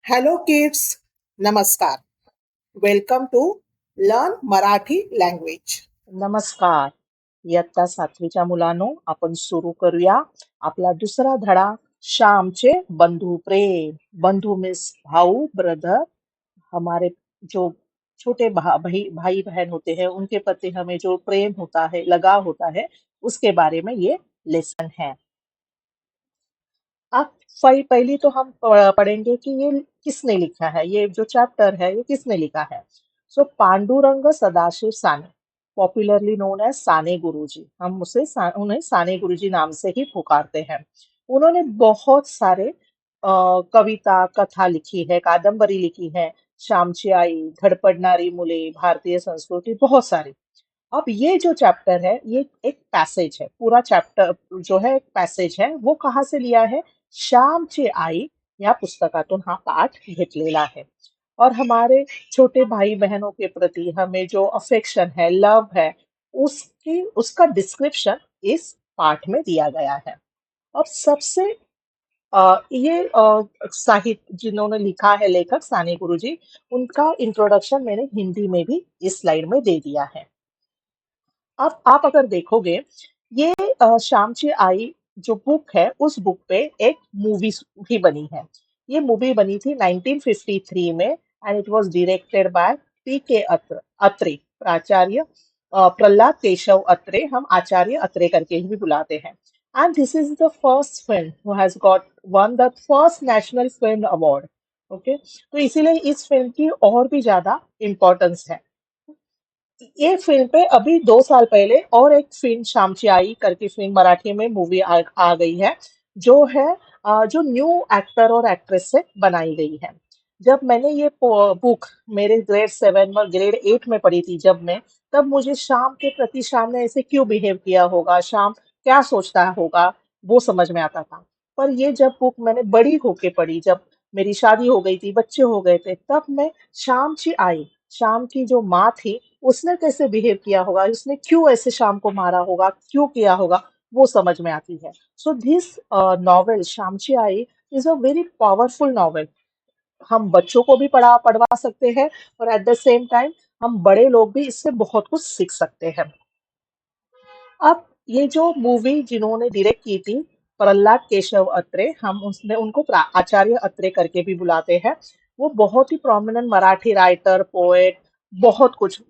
Hello kids, Namaskar. Welcome to Learn Marathi Language. नमस्कार. इयत्ता 7वीच्या मुलांनो, आपण सुरू करूया आपला दुसरा धडा. श्यामचे बंधू प्रेम. बंधू मीन्स भाऊ, ब्रदर. हमारे जो छोटे भाई बहन होते हैं उनके प्रति हमें जो प्रेम होता है, लगाव होता है, उसके बारे में ये लेसन है. अब पहली तो हम पढ़ेंगे कि ये किसने लिखा है, ये जो चैप्टर है ये किसने लिखा है. सो पांडुरंग सदाशिव साने, popularly known as Sane Guruji. हम उन्हें साने गुरुजी नाम से ही पुकारते हैं. उन्होंने बहुत सारे कविता कथा लिखी है, कादंबरी लिखी है. श्यामची आई, धडपडणारी मुले, भारतीय संस्कृति, बहुत सारी. अब ये जो चैप्टर है ये एक पैसेज है. पूरा चॅप्टर जो है एक पैसेज है. वो कहाँ से लिया है? श्यामची आई या पुस्तकातून हा पाठ घेतलेला आहे. और हमारे छोटे भाई बहनों के प्रति हमें जो अफेक्शन है, लव है, उसका डिस्क्रिप्शन इस पाठ में दिया गया है. और सबसे ये साहित्य जिन्होंने लिखा है, लेखक साने गुरुजी, उनका इंट्रोडक्शन मैंने हिंदी में भी इस स्लाइड में दे दिया है. अब आप अगर देखोगे, ये श्यामची आई जो बुक है, उस बुक पे एक मूवी भी बनी है. ये मूवी बनी थी 1953 में and it was directed by P के अत्रे, प्राचार्य प्रहलाद केशव अत्रे. हम आचार्य अत्रे करके ही भी बुलाते हैं. And this is the first film who has got one the first national film award. Okay, तो इसीलिए इस फिल्म की और भी ज्यादा इम्पोर्टेंस है. ये फिल्म पे अभी 2 साल पहले और एक फिल्म शामची आई करके फिल्म मराठी में मूवी आ गई है, जो है जो न्यू एक्टर और एक्ट्रेस से बनाई गई है. जब मैंने ये बुक मेरे ग्रेड 7 और ग्रेड 8 में पढ़ी थी जब मैं, तब मुझे शाम के प्रति शाम ने ऐसे क्यों बिहेव किया होगा, शाम क्या सोचता होगा, वो समझ में आता था. पर ये जब बुक मैंने बड़ी होके पढ़ी, जब मेरी शादी हो गई थी, बच्चे हो गए थे, तब मैं शामची आई, शाम की जो माँ थी, उसने कैसे बिहेव किया होगा, उसने क्यों ऐसे शाम को मारा होगा, क्यों किया होगा, वो समझ में आती है. So this novel Shyamchi Aai is a very powerful novel. हम बच्चों को भी पढ़वा सकते हैं और एट द सेम टाइम हम बड़े लोग भी इससे बहुत कुछ सीख सकते हैं. अब ये जो मूवी जिन्होंने डायरेक्ट की थी, प्रहलाद केशव अत्रे, हम उसने उनको आचार्य अत्रे करके भी बुलाते हैं. वो बहुत ही प्रोमिनेंट मराठी राइटर, पोएट, बहुत कुछ,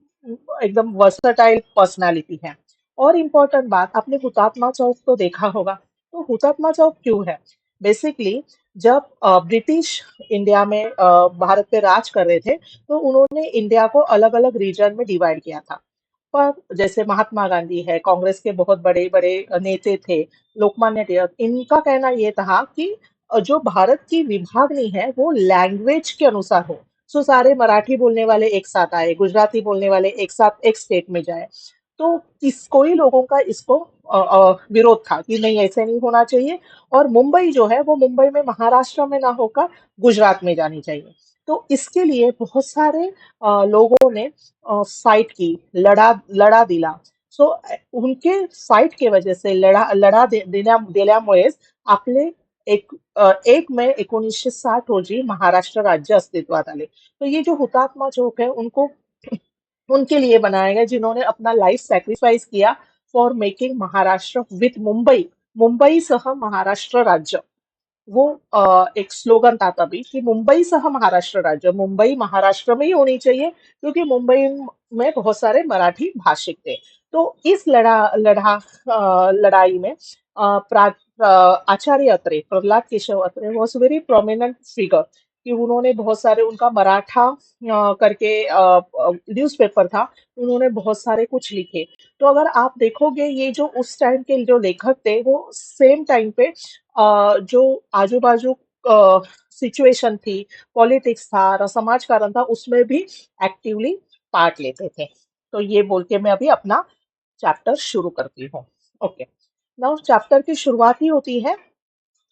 एकदम वर्सटाइल पर्सनालिटी है. और इम्पोर्टेंट बात, आपने हुतात्मा चौक तो देखा होगा. तो हुतात्मा चौक क्यों है? बेसिकली जब ब्रिटिश इंडिया में भारत पे राज कर रहे थे, तो उन्होंने इंडिया को अलग अलग रीजन में डिवाइड किया था. पर जैसे महात्मा गांधी है, कांग्रेस के बहुत बड़े बड़े नेता थे, लोकमान्य तिलक, इनका कहना ये था कि जो भारत की विभागनी है वो लैंग्वेज के अनुसार हो. सो सारे मराठी बोलने वाले एक साथ आए, गुजराती बोलने वाले एक साथ एक स्टेट में जाए. तो कोई लोगों का इसको विरोध था कि नहीं, ऐसे नहीं होना चाहिए. और मुंबई जो है वो मुंबई में महाराष्ट्र में ना होकर गुजरात में जानी चाहिए. तो इसके लिए बहुत सारे लोगों ने फाइट की, लढा दिला. सो उनके फाइट के वजह से दिल्यामुळेच आपले 1 मे 1960 रोजी महाराष्ट्र राज्य अस्तित्वात आले. तो ये जो हुतात्मा चौक है, उनको उनके लिए बनाया गया जिन्होंने अपना लाइफ सैक्रिफाइस किया for making Maharashtra with Mumbai, Mumbai सह महाराष्ट्र राज्य. वो एक स्लोगन था तभी कि मुंबई सह महाराष्ट्र राज्य, मुंबई महाराष्ट्र में ही होनी चाहिए, क्योंकि मुंबई में बहुत सारे मराठी भाषिक थे. तो इस लड़ाई में Acharya Atre, Prahlad Keshav Atre was very prominent figure, कि उन्होंने बहुत सारे, उनका मराठा करके न्यूज़पेपर था, उन्होंने बहुत सारे कुछ लिखे. तो अगर आप देखोगे, ये जो उस टाइम के जो लेखक थे, वो सेम टाइम पे जो आजू बाजू सिचुएशन थी, पॉलिटिक्स था और समाजकारण था, उसमें भी एक्टिवली पार्ट लेते थे. तो ये बोल के मैं अभी अपना चैप्टर शुरू करती हूँ. ओके, नाउ चॅप्टर की सुरुवात ही होती है,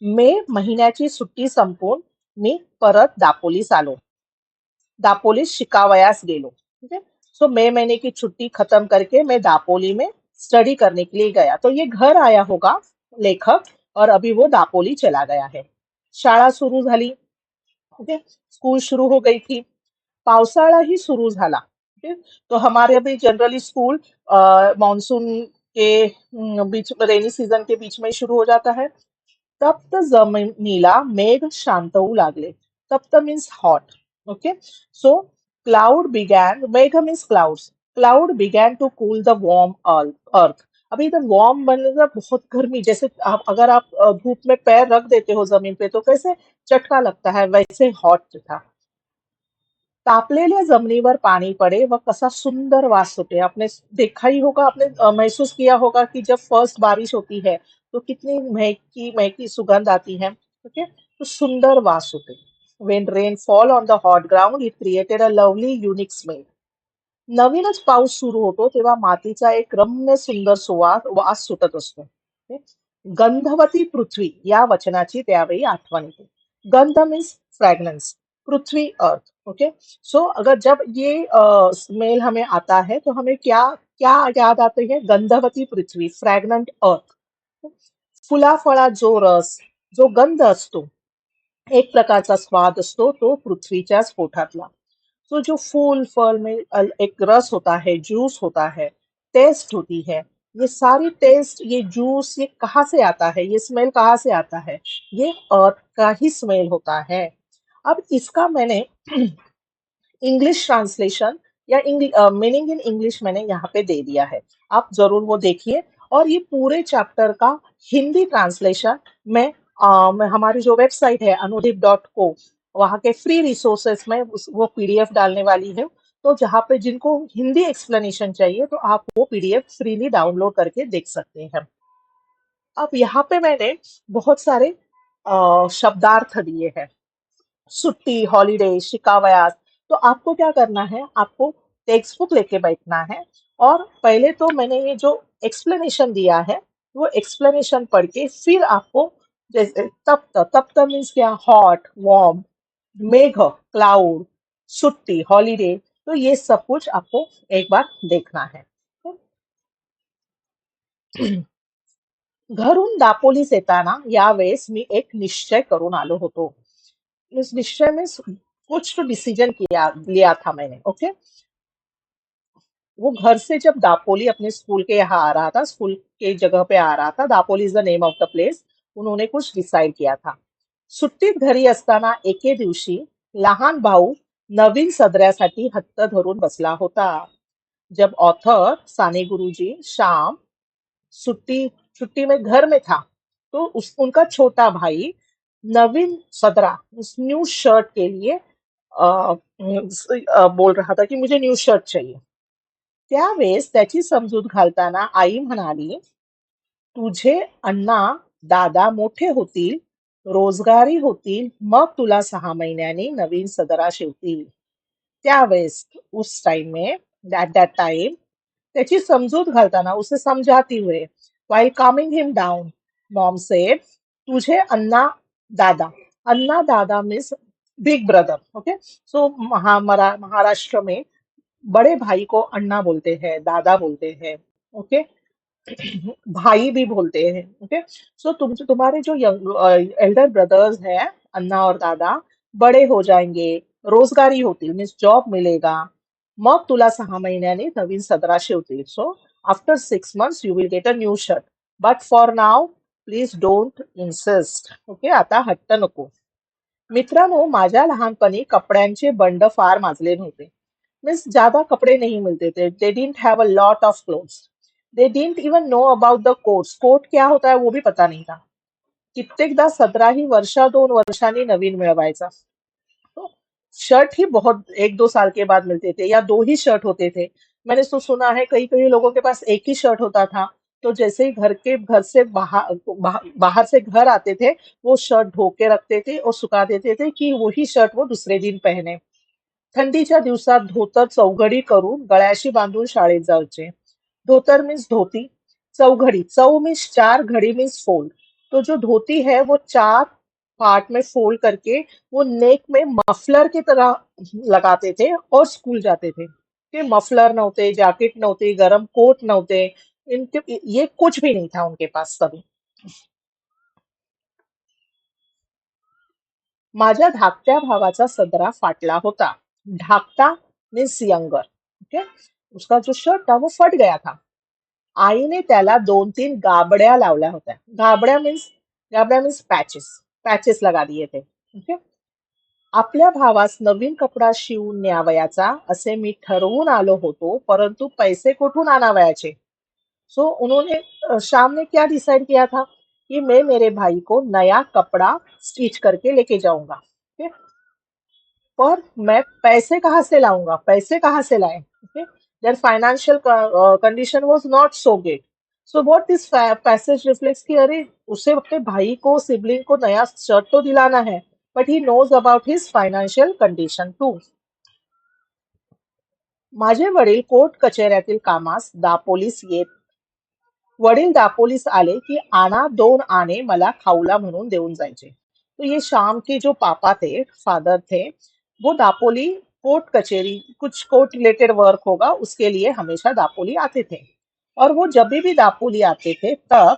मे महिन्याची सुट्टी संपवून मी परत दापोलीस आलो. दापोलीस शिकावयास गेलो. ठीक है. सो मई महीने की छुट्टी खत्म करके मैं दापोली में स्टडी करने के लिए गया. तो ये घर आया होगा लेखक और अभी वो दापोली चला गया है. शाळा सुरू झाली. ओके, स्कूल शुरू हो गई थी. पावसाळा ही शुरू झाला. ओके, तो हमारे अभी जनरली स्कूल मानसून के बीच, रेनी सीजन के बीच में ही शुरू हो जाता है. तप्त जमिनीला मेघ शांत होऊ लागले. तप्त means hot. Okay, so cloud began, मेघ means clouds. Cloud began to cool the warm earth. अभी इधर वार्म मतलब बहुत गर्मी, जैसे आप अगर आप धूप में पैर रख देते हो जमीन पे तो कैसे चटका लगता है, वैसे हॉट था. तापलेल्या जमिनीवर पाणी पडे व कसा सुंदर वास सुटे. आपने देखा ही होगा, आपने महसूस किया होगा कि जब फर्स्ट बारिश होती है तो कितनी महकी महकी सुगंध आती है. ओके, तो सुंदर वास सुटे. When rain fall on the hot ground, it created a lovely unique smell. नवीनच पाऊस सुरू होतो तेव्हा मातीचा एक रम्य सुंदर वास सुटत असतो. ओके? गंधवती पृथ्वी या वचनाची त्यावेळी आठवण येते. गंध मीन्स फ्रेग्रेंस, पृथ्वी अर्थ. ओके, सो अगर जब ये स्मेल हमें आता है तो हमें क्या क्या याद आते हैं? गंधवती पृथ्वी, फ्रॅग्रंट अर्थ. फुलाफळात जो रस, जो गंध असतो, एक प्रकारचा स्वाद असतो तो पृथ्वीच्याच पोटातला. तो जो फूल फल में एक रस होता है, जूस होता है, टेस्ट होती है, ये सारी टेस्ट, ये जूस, ये कहाँ से आता है, ये स्मेल कहाँ से आता है? ये अर्थ का ही स्मेल होता है. अब इसका मैंने इंग्लिश ट्रांसलेशन या मीनिंग इन इंग्लिश मैंने यहाँ पे दे दिया है. आप जरूर वो देखिए. और ये पूरे चैप्टर का हिंदी ट्रांसलेशन मैं हमारी जो वेबसाइट है अनुदीप.co, वहाँ के फ्री रिसोर्सेस में वो पीडीएफ डालने वाली है. तो जहाँ पे जिनको हिंदी एक्सप्लेनेशन चाहिए तो आप वो पीडीएफ फ्रीली डाउनलोड करके देख सकते हैं. अब यहाँ पे मैंने बहुत सारे शब्दार्थ दिए हैं. छुट्टी, हॉलीडे, शिकावयात. तो आपको क्या करना है? आपको टेक्स्ट बुक लेके बैठना है और पहले तो मैंने ये जो एक्सप्लेनेशन दिया है वो एक्सप्लेनेशन पढ़ के फिर आपको, जैसे तप्त मीन्स क्या? हॉट, वार्म, मेघ, क्लाउड, छुट्टी, हॉलीडे. तो ये सब कुछ आपको एक बार देखना है. घरून दापोलीस येताना यावेळेस मी एक निश्चय करून आलो होतो. इस निश्चय में कुछ तो डिसीजन किया लिया था मैंने. ओके, वो घर से जब दापोली अपने स्कूल के यहाँ आ रहा था, स्कूल के जगह पे आ रहा था, Dapoli is the name of the place, उन्होंने कुछ डिसाइड किया था. सुट्टीत घरी असताना एके दिवशी लहान भाऊ नवीन सदऱ्यासाठी हत्त धरून बसला होता. जब ऑथर साने गुरुजी शाम छुट्टी छुट्टी में घर में था तो उनका छोटा भाई नवीन सदरा, न्यू शर्ट के लिए बोल रहा था की मुझे न्यू शर्ट चाहिए. त्यावेळेस त्याची समजूत घालताना आई म्हणाली, तुझे अण्णा दादा मोठे होतील, रोजगारी होतील, मग तुला 6 महिन्यांनी नवीन सदरा शिवतील. त्यावेळेस उस टाइम में, at that time, त्याची समजूत घालताना, उसे समझाती हुए, while calming him down, mom said, तुझे अन्ना दादा मीन्स बिग ब्रदर. ओके, सो महाराष्ट्र में बड़े भाई को अन्ना बोलते हैं, दादा बोलते हैं. ओके, भाई भी बोलते हैं. ओके, सो तुम्हारे जो एल्डर ब्रदर्स हैं, अन्ना और दादा, बड़े हो जाएंगे, रोजगारी होतील मीन्स जॉब मिलेगा, मग तुला 6 महिन्यांनी नवीन सदरा शिवतील. So after 6 months you will get a new shirt, but for now please don't insist. Okay, आता हट्ट नको. मित्रांनो, माझ्या लहानपणी कपड्यांचे बंड फार माजले नव्हते. मीन्स ज्यादा कपड़े नहीं मिलते थे. They didn't have a lot of clothes. They didn't even know about the coats. Coat क्या होता है वो भी पता नहीं था. कित्येकदा सदराही वर्षा 2 वर्षांनी नवीन मिळवायचा. तो शर्ट ही बहुत 1-2 साल के बाद मिलते थे या 2 ही शर्ट होते थे. मैंने तो सुना है कई कई लोगों के पास एक ही शर्ट होता था. तो जैसे ही घर से बाहर से घर आते थे, वो शर्ट धो के रखते थे और सुखा देते थे कि वही शर्ट वो दूसरे दिन पहने. थंडीच्या दिवसात धोतर चौघडी करून गळ्याशी बांधून शाळेत जायचे. धोतर मीन्स धोती, चौघड़ी, चौ मीन्स चार, घड़ी मीन्स फोल्ड. तो जो धोती है वो 4 पार्ट में फोल्ड करके वो नेक में मफलर की तरह लगाते थे और स्कूल जाते थे. कि मफलर नव्हते, जैकेट नव्हते, गरम कोट नव्हते, इनके ये कुछ भी नहीं था उनके पास तभी. माझ्या धाकट्या भावाचा सदरा फाटला होता. धाकटा मीन्स यंगर. ओके, उसका जो शर्ट था वो फट गया था. आईने त्याला 2-3 गाबड्या लावल्या होत्या. गाबड्या मीन्स पॅचेस. पॅचेस लगा दिए थे. ओके. आपल्या भावास नवीन कपडा शिवून न्यावयाचा असे मी ठरवून आलो होतो, परंतु पैसे कुठून आणावयाचे? सो उन्होंने शाम ने क्या डिसाइड किया था कि मैं मेरे भाई को नया कपड़ा स्टिच करके लेके जाऊंगा. ठीक है? पर मैं पैसे कहाँ से लाऊंगा, पैसे कहाँ से लाए. Okay, there financial condition was not so good. So what this passage reflects कि अरे उसे अपने भाई को सिबलिंग को नया शर्ट तो दिलाना है, but he knows about his financial condition too. माझे वडील कोर्ट कचेऱ्यातील कामास दापोलीस येत. वडील दापोलीस आले की आना 2 आने मला खाऊला म्हणून देऊन जायचे. तो ये शाम के जो पापा थे, फादर थे, वो दापोली कोर्ट कचेरी, कुछ कोर्ट रिलेटेड वर्क होगा उसके लिए हमेशा दापोली आते थे. और वो जब भी दापोली आते थे तब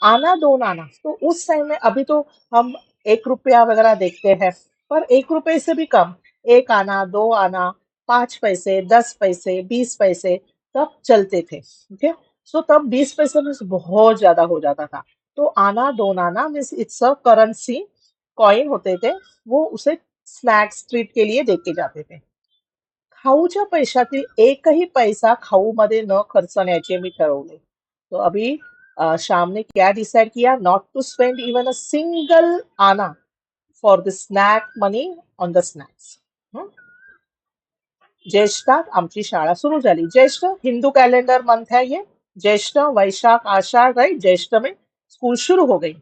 आना 2 आना, तो उस टाइम में अभी तो हम 1 रुपया वगैरह देखते हैं, पर 1 रुपए से भी कम, 1 आना, 2 आना, 5 पैसे, 10 पैसे, 20 पैसे तब चलते थे. ठीक है. सो तब 20 पैसे में बहुत ज्यादा हो जाता था. तो आना 2 आना means it's a currency, coin होते थे. वो उसे स्नॅक्स ट्रीट के लिए देके जाते थे. खाऊच्या पैशातील एकही पैसा खाऊमध्ये न खर्चण्याचे मी ठरवले. तो अभी शाम ने क्या डिसाइड किया, not to spend even a single anna for the snack money on the snacks. ज्येष्ठात आमची शाळा सुरू झाली. ज्येष्ठ हिंदू कैलेंडर मंथ है ये. ज्येष्ठ, वैशाख, आषाढ़, राइट. ज्येष्ठ में स्कूल शुरू हो गई.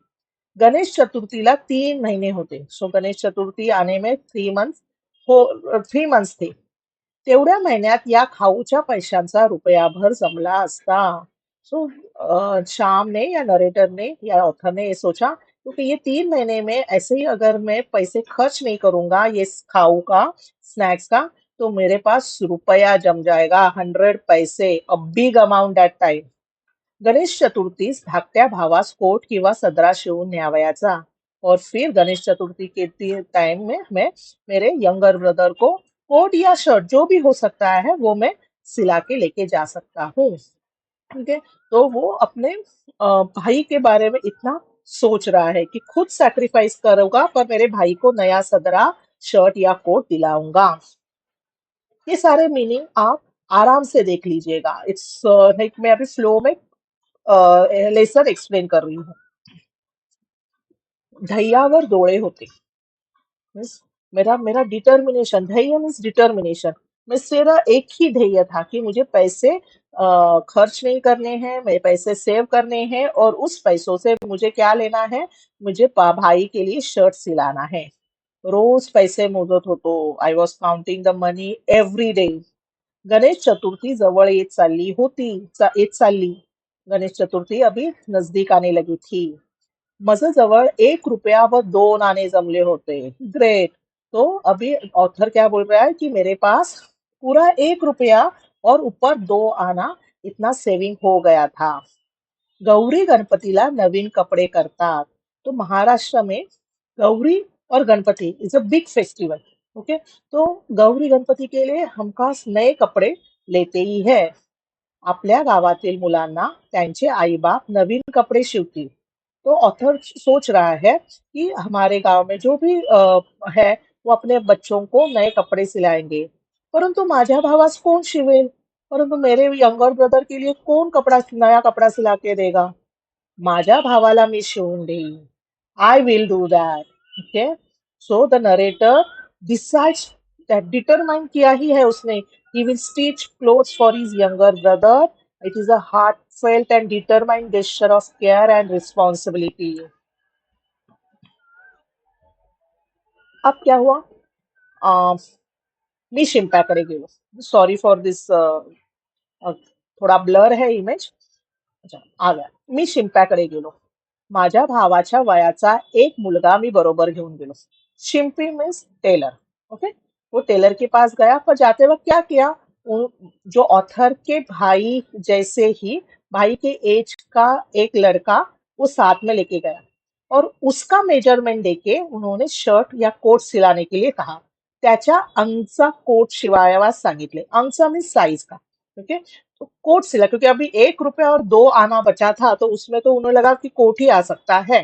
गणेश चतुर्थीला 3 महीने होते. सो गणेश चतुर्थी आने में 3 मंथ हो, 3 मंथ्स थे. तेवढ्या महिन्यात या खाऊच्या पैशांचा रुपयाभर जमला असता. सो श्याम ने या नरेटर ने या ऑथर ने ये सोचा, क्योंकि ये 3 महीने में ऐसे ही अगर मैं पैसे खर्च नहीं करूंगा ये खाऊ का, स्नैक्स का, तो मेरे पास रुपया जम जाएगा, 100 पैसे, a big amount that time. गणेश चतुर्थीस धाकट्या भावास कोट किंवा सदरा शिवून न्यावयाचा. और फिर गणेश चतुर्थी के टाइम में मैं मेरे यंगर ब्रदर को कोट या शर्ट जो भी हो सकता है वो मैं सिला के लेके जा सकता हूँ. ठीक है. तो वो अपने भाई के बारे में इतना सोच रहा है कि खुद सैक्रिफाइस करूंगा पर मेरे भाई को नया सदरा, शर्ट या कोट दिलाऊंगा. ये सारे मीनिंग आप आराम से देख लीजिएगा. इट्स लाइक मैं अभी फ्लो में लेसन एक्सप्लेन कर रही हूँ. ध्येयावर डोळे होते. मीन्स मेरा मेरा डिटर्मिनेशन, ध्येय मीन्स डिटर्मिनेशन. मेरा एक ही ध्येय था कि मुझे पैसे खर्च नहीं करने हैं, मेरे पैसे सेव करने हैं और उस पैसों से मुझे क्या लेना है, मुझे भाई के लिए शर्ट सिलाना है. रोज पैसे मोजत होतो. I was counting the money every day. Ganesh Chaturthi जवळ येत चालली. गणेश चतुर्थी अभी नजदीक आने लगी थी. मजजवळ 1 रुपया व 2 आने जमले होते. ग्रेट. तो अभी ऑथर क्या बोल रहा है कि मेरे पास पूरा 1 रुपया और ऊपर 2 आना इतना सेविंग हो गया था. गौरी गणपतीला नवीन कपडे करतात. तो महाराष्ट्र में गौरी और Ganpati is a big festival. Okay. तो गौरी गणपति के लिए हम खास नए कपड़े लेते ही है. आपल्या गावातील मुलांना त्यांचे आईबाप नवीन कपडे शिवतील. तो ऑथर सोच रहा है कि हमारे गांव में जो भी है वो अपने बच्चों को नए कपड़े सिलाएंगे. परंतु माझ्या भावास कोण शिवेल, परंतु मेरे यंगर ब्रदर के लिए कौन नया कपड़ा सिला के देगा. माझ्या भावाला मी शिवून देईन. I will do that. Okay. So the narrator decides, that determine किया ही है उसने, he will stitch clothes for his younger brother. It is a heartfelt and determined gesture of care and responsibility. अब क्या हुआ, अं, मी शिंप्याकडे गेलो. सॉरी फॉर दिस, थोडा blur है image. अच्छा, आ गया. मी शिंप्याकडे गेलो. माझ्या भावाच्या वयाचा एक मुलगा मी बरोबर घेऊन गेलो. शिंपी मीन्स टेलर. ओके. वो टेलर के पास गया, पर जाते वक्त क्या किया, जो ऑथर के भाई जैसे ही भाई के एज का एक लड़का वो साथ में लेके गया. और उसका मेजरमेंट देके उन्होंने शर्ट या कोट सिलाने के लिए कहा. त्याच्या अंगचा कोट शिवायला सांगितले. अंगचा मीन्स साइज का. ओके. तो कोट सिला, क्योंकि अभी 1 रुपया और 2 आना बचा था, तो उसमें तो उन्हें लगा कि कोट ही आ सकता है.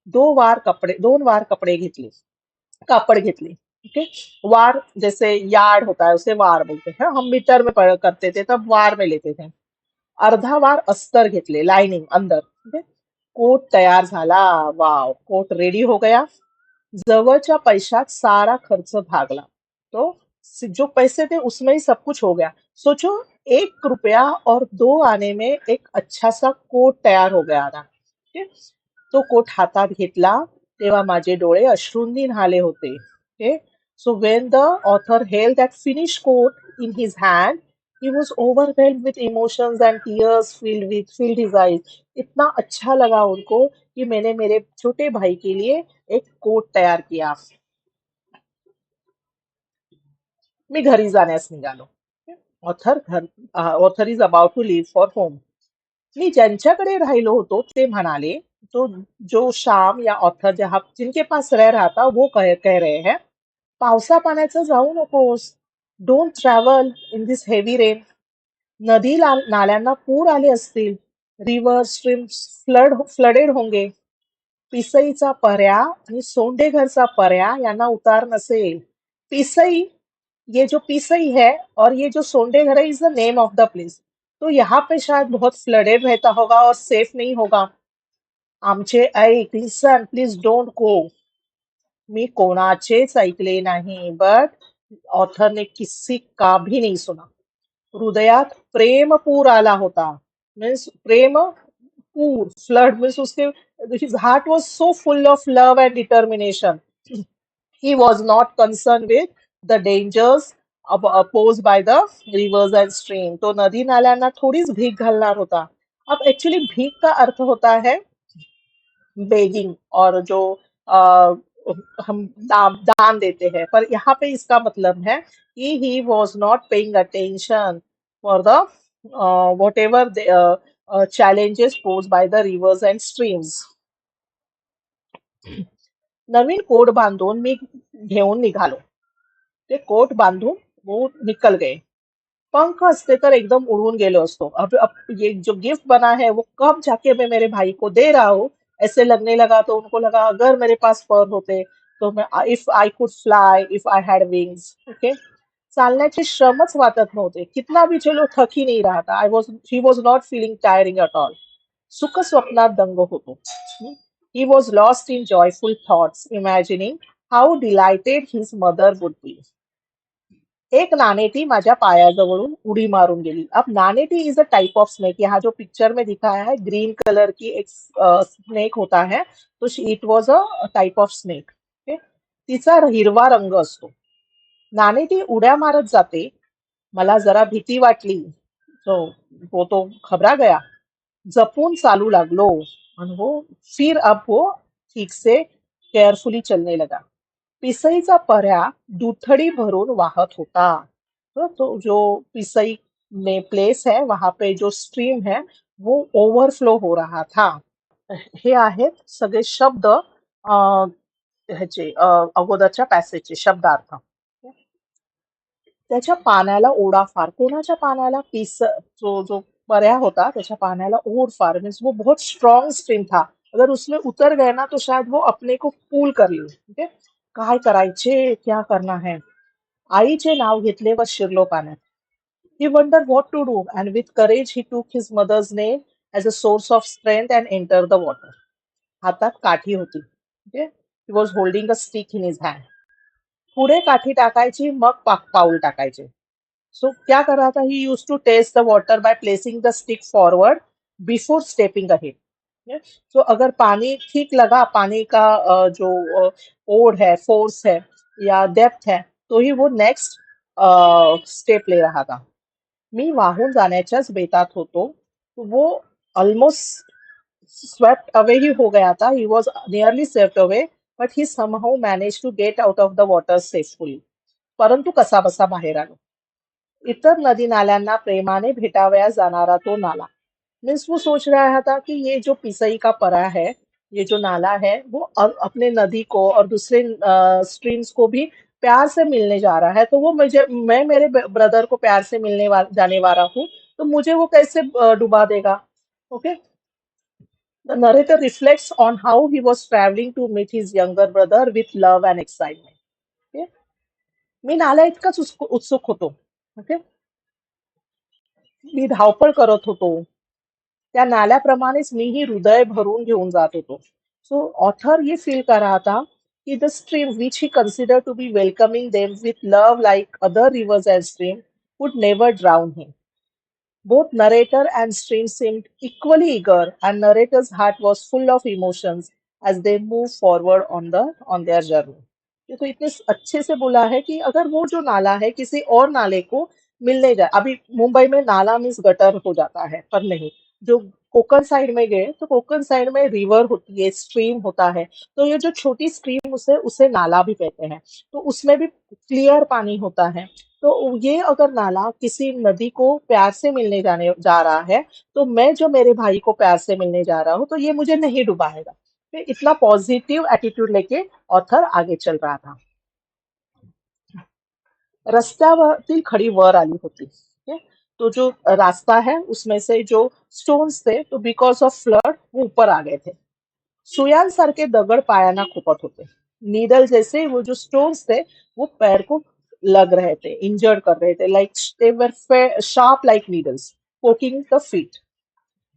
2 वार कपडे घेतले. कापड घेतले. ओके. वार जैसे यार्ड होता है, उसे वार बोलते हैं. हम मीटर में करते थे, तब वार में लेते थे. अर्धा वार अस्तर घेतले, लाइनिंग अंदर. ओके. कोट तयार झाला. वाव, कोट रेडी हो गया. जवळच्या पैशात सारा खर्च भागला. तो जो पैसे थे उसमें ही सब कुछ हो गया. सोचो, 1 रुपया और 2 आने में एक अच्छा सा कोट तयार हो गया था. ओके. तो कोट हातात घेतला तेव्हा माझे डोळे अश्रूंनी न्हाले होते. Okay. So when the author held that finish coat in his hand, he was overwhelmed with emotions and tears filled his eyes. इतना अच्छा लगा उनको कि मैंने मेरे छोटे भाई के लिए एक कोट तयार किया. मी घरी जाण्यास निघालो. Author is about to leave for home. मी ज्यांच्याकडे राहिलो होतो ते म्हणाले, तो जो शाम या ऑथर जहाँ जिनके पास रह रहा था वो कह रहे हैं, पावसा पाण्याचं जाऊ नकोस. Don't travel in this heavy rain. नाल्यांना पूर आले असतील. रिव्हर स्ट्रीम्स फ्लडेड होंगे. पिसईचा पर्या आणि सोंडेघरचा पर्या यांना उतार नसेल. पिसई, ये जो पिसई है और ये जो सोंडेघर है, is the name of the place. तो यहाँ पे शायद बहुत फ्लडेड रहता होगा और सेफ नहीं होगा. आमचे ऐक, लिसन, प्लीज डोंट गो. मी कोणाचेच ऐकले नाही, बट ऑथरने किसी का भी नहीं सुना. हृदयात प्रेम पूर आला होता. मीन्स प्रेम पूर, फ्लड मीन्स उसके, his heart was so full of love and determination. He was not concerned with the dangers posed by the rivers and stream. तो नदी नाल्यांना थोडीच भीक घालणार होता. अब एक्चुअली भीख का अर्थ होता है बेगिंग, और जो अ, हम दान देते हैं, पर यहाँ पे इसका मतलब है कि he was not paying attention for the whatever challenges posed by the rivers and streams. नवीन कोट बांधून मी घेऊन निघालो. ते कोट बांधून वो निकल गए. पंख असते तर एकदम उड़ून गेलो असतो. अब ये जो गिफ्ट बना है वो कब जाके मैं मेरे भाई को दे रहा हूँ, ऐसे लगने लगा. तो उनको लगा अगर मेरे पास पर होते तो मैं, if I could fly, if I had wings. Okay. चालण्याचे श्रमच वाटत नव्हते. कितना भी चलो थक ही नहीं रहा था. He was not feeling tiring at all. सुख स्वप्नात दंग होतो. He was lost in joyful thoughts, imagining how delighted his mother would be. एक नानेटी माझ्या पायाजवळून उडी मारून गेली. अब naneti is a type of snake. यहाँ जो पिक्चर में दिखाया है, ग्रीन कलर की एक स्नेक होता है, तो it was a type of snake. तिचा हिरवा रंग असतो. नानेटी उड्या मारत जाते. मला जरा भीती वाटली. तो वो तो घबरा गया. जपून चालू लागलो. आणि वो फिर अब वो ठीक से केअरफुली चलने लगा. पिसईचा पर्या दुथडी भरून वाहत होता. तो जो पिसई में प्लेस है, वहां पे जो स्ट्रीम है वो ओव्हरफ्लो हो रहा था. हे आहेत सगळे शब्द ह्याचे अगोदरच्या पॅसेजचे शब्दार्थ. त्याच्या पाण्याला ओढा फार. कोणाच्या पाण्याला? जो जो पर्या होता त्याच्या पाण्याला ओढ फार, मीन्स वो बहुत स्ट्रॉन्ग स्ट्रीम था. अगर उसमें उतर गए ना तो शायद वो अपने को पूल कर ले. ओके. काय करायचे, क्या करना है. आईचे नाव घेतले व शिरलो पाण्यात. He wondered what to do, and with courage he took his mother's name as a source of strength and entered the water. हातात काठी होती. Okay? He was holding a stick in his hand. पुढे काठी टाकायची, मग पाऊल टाकायचे. सो क्या कर रहा था, he use to test the water by placing the stick forward before stepping ahead. So अगर पानी ठीक लगा, पानी का जो ओढ़ है, फोर्स है या डेप्थ है, तो ही वो नेक्स्ट स्टेप ले रहा था. मी वाहून जाण्याच्याच बेतात होतो. वो ऑलमोस्ट स्वेप्ट अवे ही हो गया था. He was nearly swept away, but he somehow manage to get out of the water safely. परंतु कसा बसा बाहेर आलो. इतर नदी नाल्यांना प्रेमाने भेटावया जाणारा तो नाला. मीन्स वो सोच रहा था कि ये जो पिसई का परा है, ये जो नाला है वो अपने नदी को और दूसरे स्ट्रीम्स को भी प्यार से मिलने जा रहा है, तो वो मैं मेरे ब्रदर को प्यार से जाने वाला हूँ, तो मुझे वो कैसे डुबा देगा? Okay, the narrator reflects on how he was traveling to meet his younger brother with love and excitement. Okay? मी नाला इतकाच उत्सुक होतो. ओके, मी धावपळ करत होतो. त्या नाल्याप्रमाणेच मीही हृदय भरून घेऊन जात होतो. सो ऑथर ये फील कर रहा था कि the stream which he consider to be welcoming them with love like other rivers and stream would never drown him. Both narrator and stream seemed equally eager, and narrator's heart was full of emotions as they moved forward on their journey. ये तो इतने अच्छे से बोला है कि अगर वो जो नाला है किसी और नाले को मिलने जाए, अभी मुंबई में नाला मीन्स गटर हो जाता है, पर नहीं, जो कोकण साइड में गए तो कोकण साइड में रिवर होती है, स्ट्रीम होता है, तो ये जो छोटी स्ट्रीम उसे उसे नाला भी कहते हैं, तो उसमें भी क्लियर पानी होता है। तो ये अगर नाला किसी नदी को प्यार से मिलने जाने जा रहा है, तो मैं जो मेरे भाई को प्यार से मिलने जा रहा हूँ, तो ये मुझे नहीं डुबाएगा। फिर इतना पॉजिटिव एटीट्यूड लेके ऑथर आगे चल रहा था. रस्त्यावरती खडी वर आली होती. ओके, तो जो रास्ता है उसमें से जो स्टोन्स थे तो बिकॉज ऑफ फ्लड वो ऊपर आ गए थे. सुयांसारखे दगड पायांना खुपत होते. नीडल जैसे वो जो स्टोन्स थे वो पैर को लग रहे थे, इंजर्ड कर रहे थे, like they were sharp like needles poking the feet.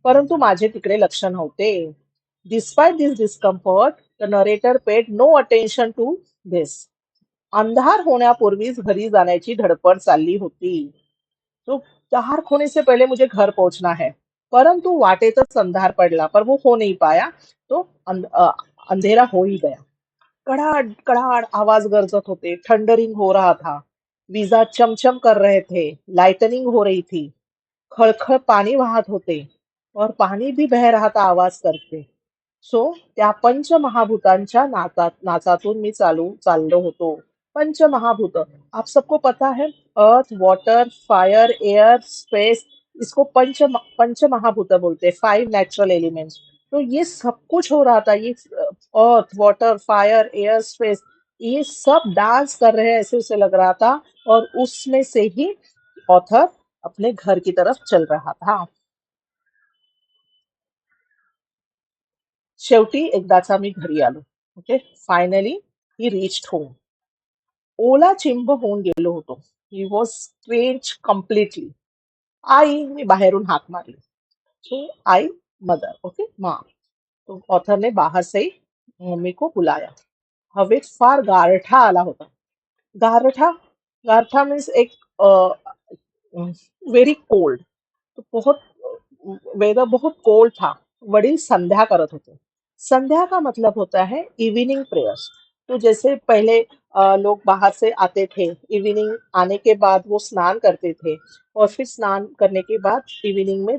परंतु माझे तिकडे लक्ष नव्हते. Despite this discomfort the narrator paid no attention to this. अंधार होण्यापूर्वीच घरी जाण्याची धडपड चालली होती. तो बाहर खोने से पहले मुझे घर पहुंचना है, परंतु वाटेतच अंधार पडला, पर वो हो नहीं पाया. तो अंधेरा हो ही गया. कड़ाड़ कड़ाड़ आवाज गरजत होते, थंडरिंग हो रहा था, विजा चमचम कर रहे थे, लाइटनिंग हो रही थी, खळखळ पाणी वाहत होते और पानी भी बह रहा था आवाज करके. सो त्या पंचमहाभूतांच्या नाचातून मी चाललो होतो. पंचमहाभूत, आप सबको पता है, अर्थ, वाटर, फायर, एयर, स्पेस, इसको पंच महाभूत बोलते हैं, 5 नेचुरल एलिमेंट्स. तो ये सब कुछ हो रहा था, ये अर्थ, वाटर, फायर, एयर, स्पेस, ये सब डांस कर रहे हैं, ऐसे उसे लग रहा था. और उसमें से ही ऑथर अपने घर की तरफ चल रहा था. शेवटी एकदाचा मी घरी आलो. Okay, finally he reached home. ओला चिंब होऊन गेलो होतो. He was strange completely. आई, मी बाहेरून हाक मारली. सो आई, मदर, ओके, माँ. तो ऑथर ने बाहर से ही मम्मी को बुलाया. हवेत फार गारठा आला होता. गारठा, गारठा मीन्स एक वेरी कोल्ड. तो बहुत वेदर बहुत कोल्ड था. वडील संध्या करत होते. संध्या का मतलब होता है इवनिंग प्रेयर्स. तो जैसे पहले लोग बाहर से आते थे, इवनिंग आने के बाद वो स्नान करते थे, और फिर स्नान करने के बाद इवनिंग में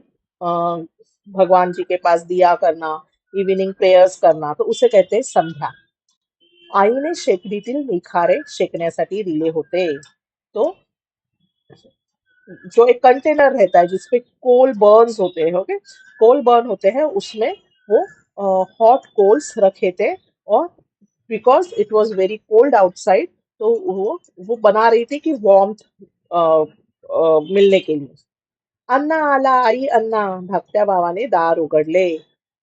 भगवान जी के पास दिया करना, इवनिंग प्रेयर्स करना, तो उसे कहते हैं संध्या. आईने शेगडीतील निखारे शेकण्यासाठी दिले होते. तो जो एक कंटेनर रहता है जिसपे कोल बर्न्स होते हैं, ओके, कोल बर्न होते हैं, उसमें वो हॉट कोल्स रखे थे. और because it was very cold outside, तो वो बना रही थी कि वार्मथ मिलने के लिए. अण्णा आला, आई अण्णा. धाकट्या भावाने दार उघडले.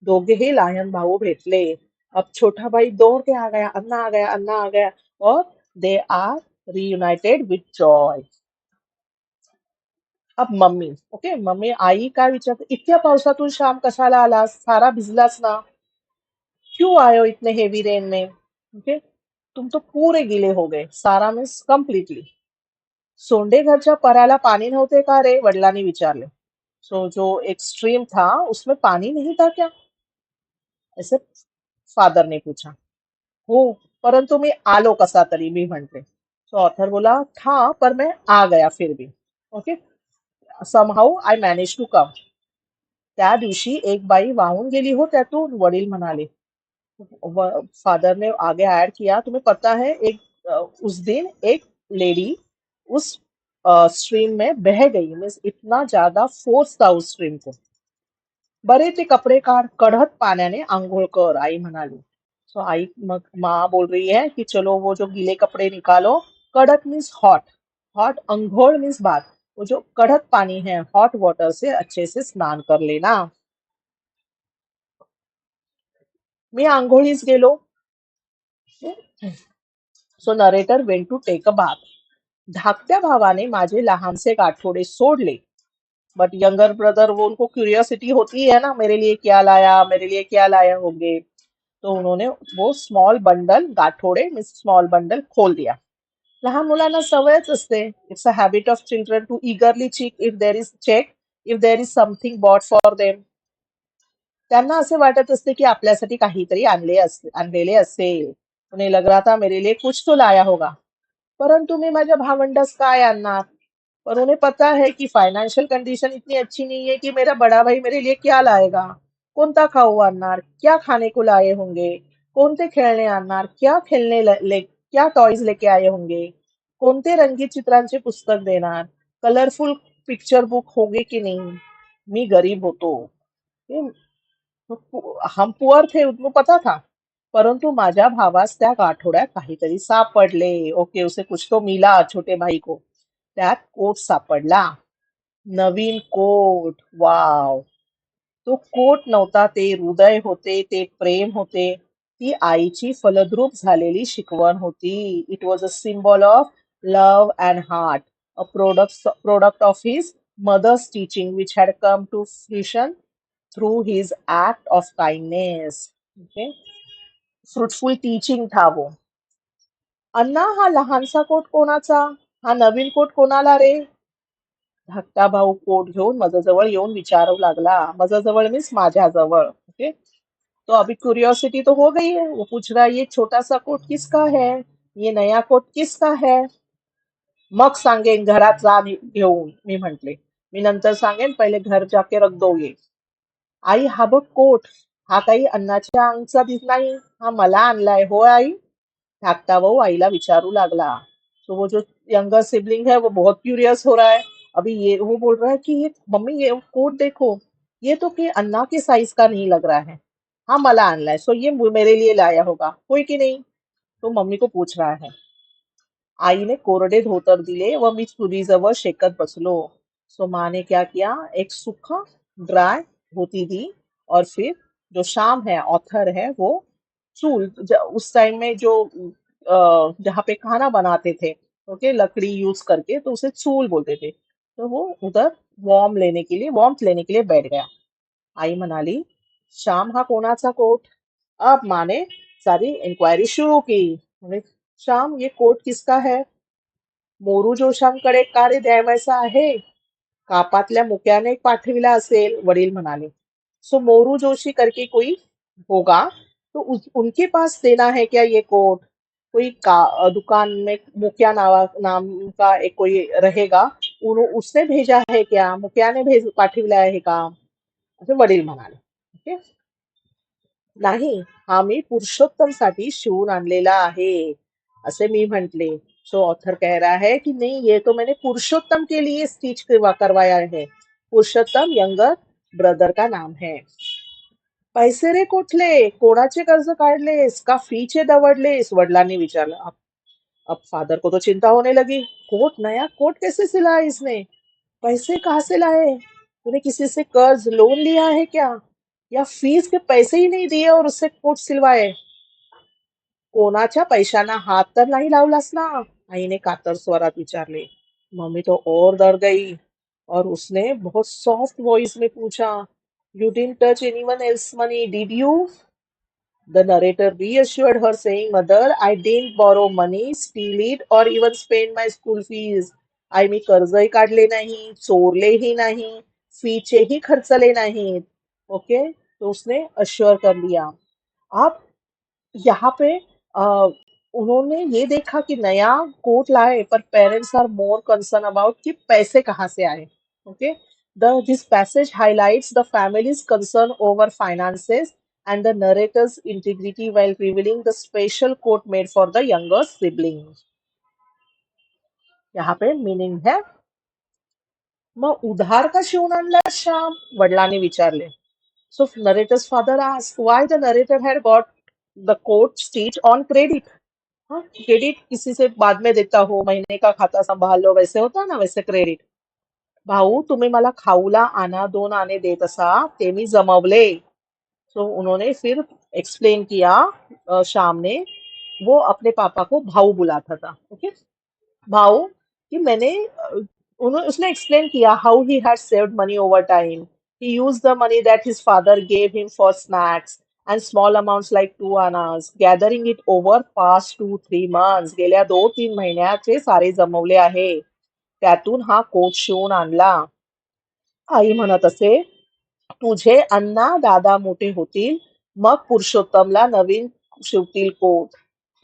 दोघेही लहान भाऊ भेटले. अब छोटा भाई दौड़ के आ गया, अन्ना आ गया, अन्ना आ गया. और दे आर रियुनाइटेड विथ जॉय. अब मम्मी, ओके, मम्मी आई काय विचारते, इतक्या पावसातून श्याम कशाला आलास, सारा भिजलास ना, क्यों आए हो इतने हेवी रेन में. ओके, तुम तो पूरे गीले हो गए. सारा मीन्स कम्प्लीटली. सोंडे घरच्या पराला पाणी नव्हते का रे, वडिलांनी विचारले. सो जो एक स्ट्रीम था उसमें पानी नहीं था क्या, ऐसे फादर ने पूछा. हो, परंतु मी आलो कसा तरी, मी म्हणते. तो ऑथर बोला था, पर मैं आ गया फिर भी. Okay, somehow I manage to come. त्या दिवशी एक बाई वाहून गेली हो त्यातून, वडील म्हणाले. फादर ने आगे ऐड किया, तुम्हें पता है, उस दिन एक लेडी उस स्ट्रीम में बह गई. मीन्स इतना ज्यादा फोर्स था उस स्ट्रीम को. बरे ते कपडे काढ, कडक पाण्याने आंघोळ कर, आई म्हणाली. सो आई मग माँ बोल रही है कि चलो वो जो गीले कपड़े निकालो, कड़क मीन्स हॉट, हॉट अंघोळ मीन्स बात, वो जो कड़क पानी है हॉट वाटर से अच्छे से स्नान कर लेना. मी आंघोळीस गेलो. So narrator went to take a bath. धाकट्या भावाने माझे लहानसे गाठोडे सोडले. बट यंगर ब्रदर, वो उनको क्यूरियोसिटी होती है ना, मेरे लिए क्या लाया, मेरे लिए क्या लाया होंगे. तो उन्होंने वो स्मॉल बंडल, गाठोडे मीन्स स्मॉल बंडल खोल दिया. लहान मुलांना सवयच असते. It's a habit of children to eagerly check if there is something bought for them. त्यांना असे वाटत असते की आपल्यासाठी काहीतरी आणलेले असेल. उन्हें लग रहा था मेरे लिए कुछ तो लाया होगा. परंतु मी माझ्या भावंडास काय आणणार. पर उन्हें पता है कि फाइनेंशियल कंडीशन इतनी अच्छी नहीं है कि मेरा बड़ा भाई मेरे लिए क्या लाएगा. कोणता खाऊ आणणार, क्या खाने को लाए होंगे, कोणते खेळणे आणणार, क्या टॉयज लेके आए होंगे, कोणते रंगीत चित्रांचे पुस्तक देणार, कलरफुल पिक्चर बुक होंगे की नहीं. मी गरीब होतो. ये- हम पुअर थे, उनको पता था. परंतु माझ्या भावास त्या आठवड्यात काहीतरी सापडले. ओके, उसे कुछ तो मिला छोटे भाई को. त्यात कोट सापडला. नवीन कोट. वाव. तो कोट नव्हता, ते हृदय होते, ते प्रेम होते. ती आईची फलद्रूप झालेली शिकवण होती. It was a symbol of love and heart, a product of his mother's teaching which had come to fruition through his act of kindness. Okay, fruitful teaching था वो. अण्णा, हा लहानसा कोट कोणाचा, हा नवीन कोट कोणाला रे. धाकटा भाऊ कोट घेऊन माझ्याजवळ येऊन विचारू लागला. माझ्याजवळ मीन्स माझ्याजवळ. ओके. तो अभी क्यूरियोसिटी तो हो गई है. वो पूछ रहा है ये छोटा सा कोट किसका है, ये नया कोट किसका है. मग सांगेन, घरात जा घेऊन, मी म्हंटले. मी नंतर सांगेन, पहिले घर जाके रख दो ये. आई, हा बघ कोट. हा काही अन्नाच्या अंगचा दिस नाही, हा मला आणलाय हो आई. धाकटा भाऊ आईला विचारू लागला. तो वो जो यंगर सिबलिंग है वो बहुत क्यूरियस हो रहा है. अभी ये वो बोल रहा है कि ये मम्मी, ये कोट देखो, ये तो कि अन्ना के साइज का नहीं लग रहा है. हाँ, मला आणलाय, सो ये मेरे लिए लाया होगा, होय की नहीं. तो मम्मी को पूछ रहा है. आईने कोरडे धोतर दिले व मी चुलीजवळ शेकत बसलो. सो माँ ने क्या किया, एक सूखा ड्राई धोती दी. और फिर जो शाम है, ऑथर है, वो उस टाइम में जो जहाँ पे खाना बनाते थे, ओके, लकड़ी यूज करके, तो उसे चूल बोलते थे. तो वो उधर वॉर्मथ लेने के लिए बैठ गया. आई म्हणाली, श्याम, हा कोणाचा कोट. अब माँ ने सारी इंक्वायरी शुरू की. म्हणे, श्याम, ये कोट किसका है. मोरू जोशांकडे का रे द्यावयाचा आहे. कापातल्या मुक्याने पाठविला असेल, वडील म्हणाले. सो मोरू जोशी करके कोई होगा, तो उनके पास देना है क्या ये कोट. कोई दुकान में मुखिया नाम का एक कोई रहेगा, उसने भेजा है क्या, मुखियाने पाठविला आहे का, असे वडील म्हणाले. ओके. नाही, हा मी पुरुषोत्तमसाठी शिवून आणलेला आहे, असे मी म्हंटले. सो ऑथर कह रहा है कि नहीं, ये तो मैंने पुरुषोत्तम के लिए स्टिच करवाया है. पुरुषोत्तम यंगर ब्रदर का नाम है. पैसे रे कुठले, कोणाचे कर्ज काढलेस का फीचे दवडलेस, वडिलांनी विचारलं. अब फादर को तो चिंता होने लगी. कोट, नया कोट कैसे सिला इसने, पैसे कहाँ से लाए, तूने किसी से कर्ज लोन लिया है क्या, या फीस के पैसे ही नहीं दिए और उससे कोट सिलवाए. कोणाच्या पैशांना हात तर नाही लावलास ना, आईने कातर स्वरात विचारले. मम्मी तो और डर गई और उसने बहुत सॉफ्ट वॉइस में पूछा, you didn't touch anyone else money did you. The narrator reassured her, saying, Mother, I didn't borrow money, steal it, or even spend my school fees. आई, मी कर्जही काढले नाही, चोरलेही नाही, फीचेही खर्चले नाहीत. ओके, तो उसने अश्योर कर लिया. आप यहाँ पे अ, उन्होंने ये देखा कि नया कोट लाए, पर parents are more concern about कि पैसे कहाँ से आए. Okay, this passage highlights the family's concern over finances and the narrator's integrity while revealing the special coat made for the younger sibling. यहाँ पे मीनिंग है, मग उधार का शिवून आणला श्याम, वडिलांनी विचारले. So narrator's father asked why the narrator had got the coat stitch on credit. हाँ, क्रेडिट किसी से बाद में देता हो, महीने का खाता सांभाळ लो, वैसे होता ना, वैसे क्रेडिट. भाऊ, तुम्ही मला खाऊला आणा 2 आणे देत असा, ते मी जमवले. तो उन्होंने फिर एक्सप्लेन किया, शाम ने. वो अपने पापा को भाऊ बुलाता था. ओके. भाऊ कि मैंने उन्होंने उसने एक्सप्लेन किया how he had saved money over time. He used the money that his father gave him for snacks and small amounts like 2 annas, gathering it over past 2-3 months. गेल्या 2-3 महिन्याचे सारे जमवले आहे. त्यातून हा कोट शिवून आणला. आई म्हणत असे, तुझे अण्णा दादा मोठे होतील, मग पुरुषोत्तमला नवीन शिवतील कोट.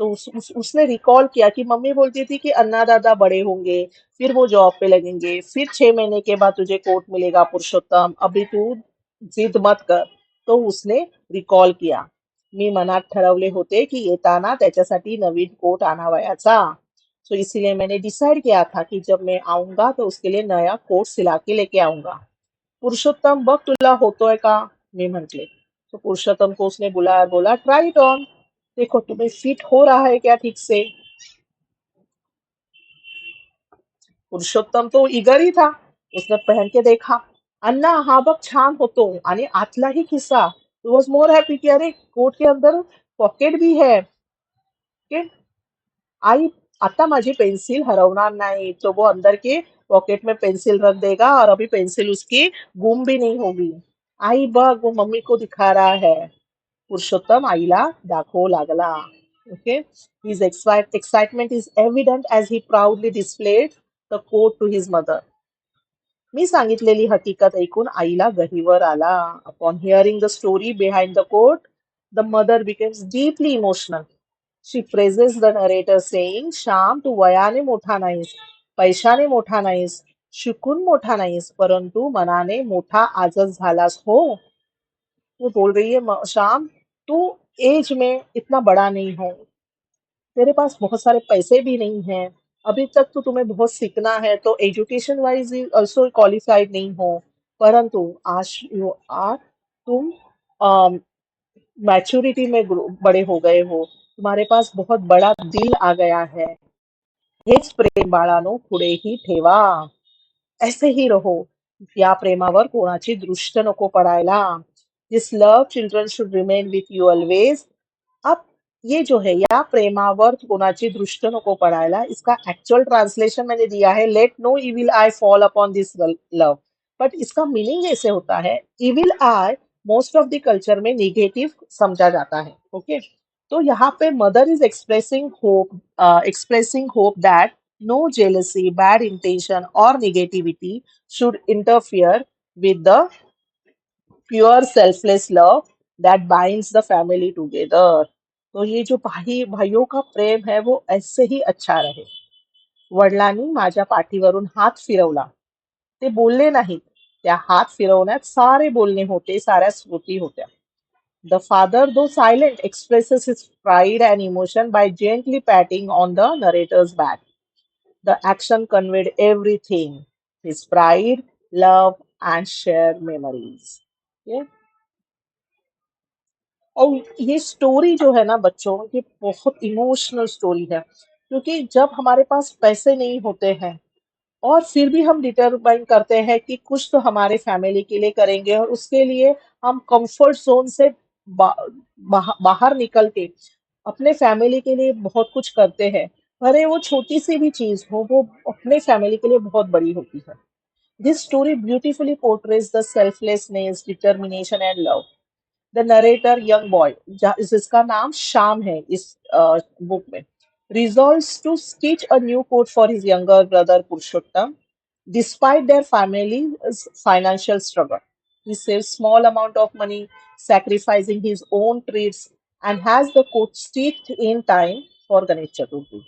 तो उसने रिकॉल किया कि मम्मी बोलती थी कि अन्ना दादा बड़े होंगे, फिर वो जॉब पे लगेंगे, फिर 6 महीने के बाद तुझे कोट मिलेगा पुरुषोत्तम, अभी तू जिद मत कर. तो उसने रिकॉल किया. मी मनात ठरवले होते कि येताना त्याच्यासाठी नवीन कोट आणावयाचा. सो इसीलिए मैंने डिसाइड किया था कि जब मैं आऊंगा तो उसके लिए नया कोट सिला के लेके आऊंगा. पुरुषोत्तम बघ तुला होतोय का. मी म्हंटले. तो पुरुषोत्तम को उसने बुलाया, बोला ट्राई इट ऑन. देखो तुम्हें फिट हो रहा है क्या ठीक से. पुरुषोत्तम तो इगर ही था. उसने पहन के देखा. अन्ना हा बघ छान होतो आणि आतलाही खिसा. वॉज मोर हैप्पी कि अरे कोट के अंदर पॉकेट भी है. के आई आता माझी पेंसिल हरवणार नाही. तो वो अंदर के पॉकेट में पेंसिल रख देगा और अभी पेंसिल उसकी गुम भी नहीं होगी. आई बघ वो मम्मी को दिखा रहा है. पुरुषोत्तम आईला दाखवू लागला. Okay. His excitement is evident as he proudly displayed the coat to his mother. मी सांगितलेली हकीकत ऐकून आईला गहिवर आला. Upon hearing the story behind the coat, the mother becomes deeply emotional. She praises the narrator saying, Shyam तू वयाने मोठा नाहीस, पैशाने मोठा नाहीस, शिकून मोठा नाहीस, परंतु मनाने मोठा आजच झालास हो. वो बोल रही है, श्याम तू एज में इतना बड़ा नहीं हो, तेरे पास बहुत सारे पैसे भी नहीं हैं, अभी तक तो तुम्हें बहुत सीखना है, तो एजुकेशन वाइज ऑल्सो क्वालिफाइड नहीं हो, परंतु आज यू आर तुम मैच्योरिटी में बड़े हो गए हो, तुम्हारे पास बहुत बड़ा दिल आ गया है. हेच प्रेम बाळानो पुढेही ठेवा. ऐसे ही रहो. या प्रेमावर कोणाची दृष्ट नको पडायला. This love children should remain with you always. अब ये जो है या प्रेमावर कोणाची दृष्ट नको पडायला, इसका एक्चुअल ट्रांसलेशन मैंने दिया है, let no evil eye fall upon this love. But इसका मीनिंग ऐसे होता है, evil eye most of the culture में निगेटिव समझा जाता है. ओके. तो यहाँ पे mother is expressing hope that no jealousy, bad intention, or negativity should interfere with the pure selfless love that binds the family together. तो ये जो भाइयों का प्रेम है वो ऐसे ही अच्छा रहे. वडिलांनी माझ्या पाठीवरून हात फिरवला. ते बोलले नाहीत. त्या हात फिरवण्यात सारे बोलणे होते, साऱ्या स्मृती होत्या. The father, though silent, expresses his pride and emotion by gently patting on the narrator's back. The action conveyed everything, his pride, love, and shared memories. Okay? और ये स्टोरी जो है ना बच्चों, ये बहुत इमोशनल स्टोरी है, क्योंकि जब हमारे पास पैसे नहीं होते हैं और फिर भी हम डिटरमाइन करते हैं कि कुछ तो हमारे फैमिली के लिए करेंगे, और उसके लिए हम कंफर्ट जोन से बाहर निकल के अपने फैमिली के लिए बहुत कुछ करते हैं. भले वो छोटी सी भी चीज हो, वो अपने फैमिली के लिए बहुत बड़ी होती है. This story beautifully portrays the selflessness, determination and love. The narrator young boy, जिसका नाम श्याम है इस बुक में, resolves to stitch a new coat for his younger brother Purushottam despite their family's financial struggle. He saves small amount of money, sacrificing his own treats, and has the coat stitched in time for Ganesh Chaturthi.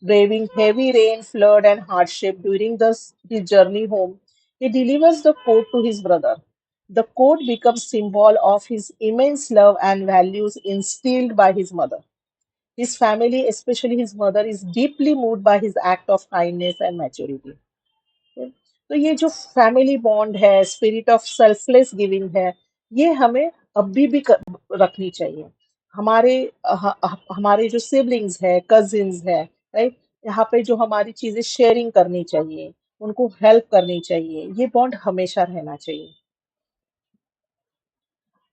Braving heavy rain, flood, and hardship during his journey home, he delivers the coat to his brother. The coat becomes symbol of his immense love and values instilled by his mother. His family, especially his mother, is deeply moved by his act of kindness and maturity. Okay? तो ये जो family bond है, spirit of selfless giving है, ये हमें अभी भी रखनी चाहिए। हमारे हमारे जो सिबलिंग्स है, कजिन्स है, राइट, यहाँ पे जो हमारी चीजें शेयरिंग करनी चाहिए, उनको हेल्प करनी चाहिए, ये बॉन्ड हमेशा रहना चाहिए।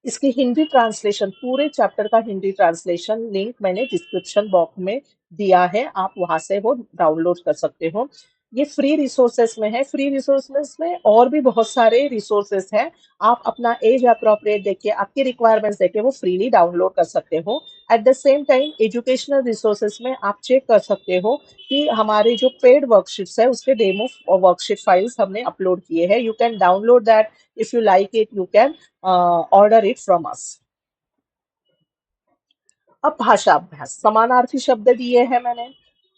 इसकी हिंदी ट्रांसलेशन, पूरे चैप्टर का हिंदी ट्रांसलेशन लिंक मैंने डिस्क्रिप्शन बॉक्स में दिया है, आप वहां से वो डाउनलोड कर सकते हो। ये फ्री रिसोर्सेस में है। फ्री रिसोर्सेस में और भी बहुत सारे रिसोर्सेस हैं। आप अपना एज अप्रोप्रिएट देखिए, आपकी रिक्वायरमेंट्स देखिए, वो फ्रीली डाउनलोड कर सकते हो। At the same time educational resources में आप चेक कर सकते हो कि हमारे जो पेड वर्कशीट्स है उसके डेमो वर्कशीट फाइल्स हमने अपलोड किए हैं। You can download that, if you like it you can order it from us. अब भाषा अभ्यास, समानार्थी शब्द दिए हैं मैंने,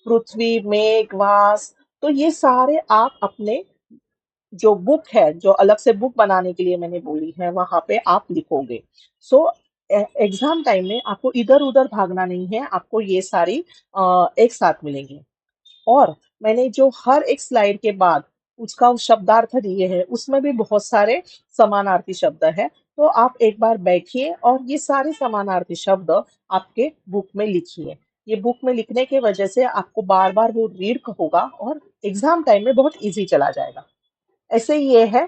पृथ्वी, मेघ, वास। तो ये सारे आप अपने जो बुक है, जो अलग से बुक बनाने के लिए मैंने बोली है, वहां पे आप लिखोगे। सो एग्जाम टाइम में आपको इधर उधर भागना नहीं है, आपको ये सारी एक साथ मिलेंगी। और मैंने जो हर एक स्लाइड के बाद उसका शब्दार्थ दिए हैं, उसमें भी बहुत सारे समानार्थी शब्द है। तो आप एक बार बैठिए और ये सारे समानार्थी शब्द आपके बुक में लिखिए। ये बुक में लिखने की वजह से आपको बार बार वो रीड होगा और एग्जाम टाइम में बहुत इजी चला जाएगा। ऐसे ही ये है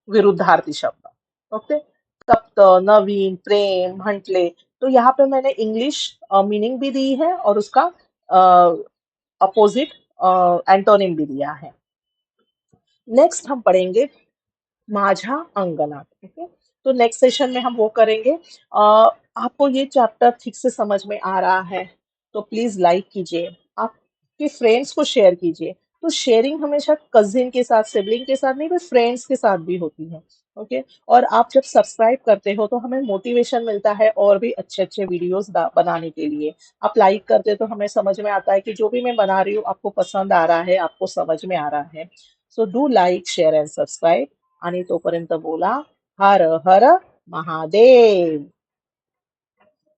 विरुद्धार्थी शब्द। ओके, तप्त, नवीन, प्रेम, म्हंटले। तो यहाँ पे मैंने इंग्लिश मीनिंग भी दी है और उसका अपोजिट एंटोनिम भी दिया है। नेक्स्ट हम पढ़ेंगे माझा अंगना। ठीक है, तो नेक्स्ट सेशन में हम वो करेंगे। आपको ये चैप्टर ठीक से समझ में आ रहा है तो प्लीज लाइक कीजिए, आपके फ्रेंड्स को शेयर कीजिए। तो शेयरिंग हमेशा कजिन के साथ, सिबलिंग के साथ नहीं, बस फ्रेंड्स के साथ भी होती है। ओके, और आप जब सब्सक्राइब करते हो तो हमें मोटिवेशन मिलता है और भी अच्छे अच्छे वीडियोस बनाने के लिए। आप लाइक करते तो हमें समझ में आता है कि जो भी मैं बना रही हूँ आपको पसंद आ रहा है, आपको समझ में आ रहा है। So do like, share and subscribe. आणि तोपर्यंत बोला हर हर महादेव.